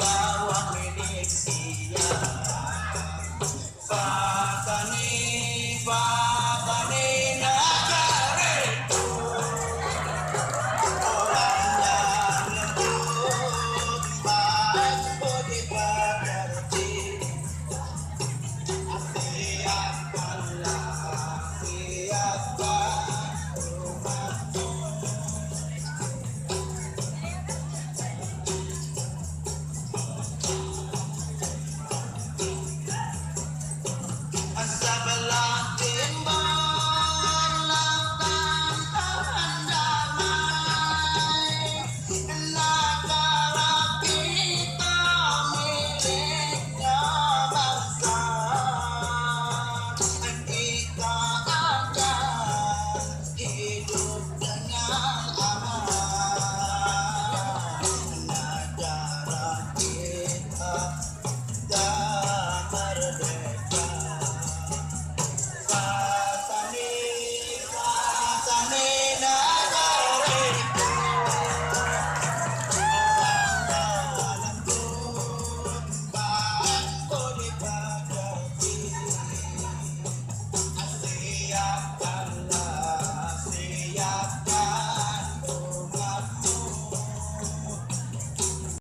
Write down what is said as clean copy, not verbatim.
bawang milik dia. Pakani, pakani negariku, orangnya lembut, baik budi pekerti. Siapkanlah, siapkan rumahku. Sebelah timur lautan terdamai, negara kita miliknya bangsa. Kita akan hidup dengan aman. Negara kita dan merdeka. Pakani, pakani negariku, orangnya lembut, baik budi pekerti. Siap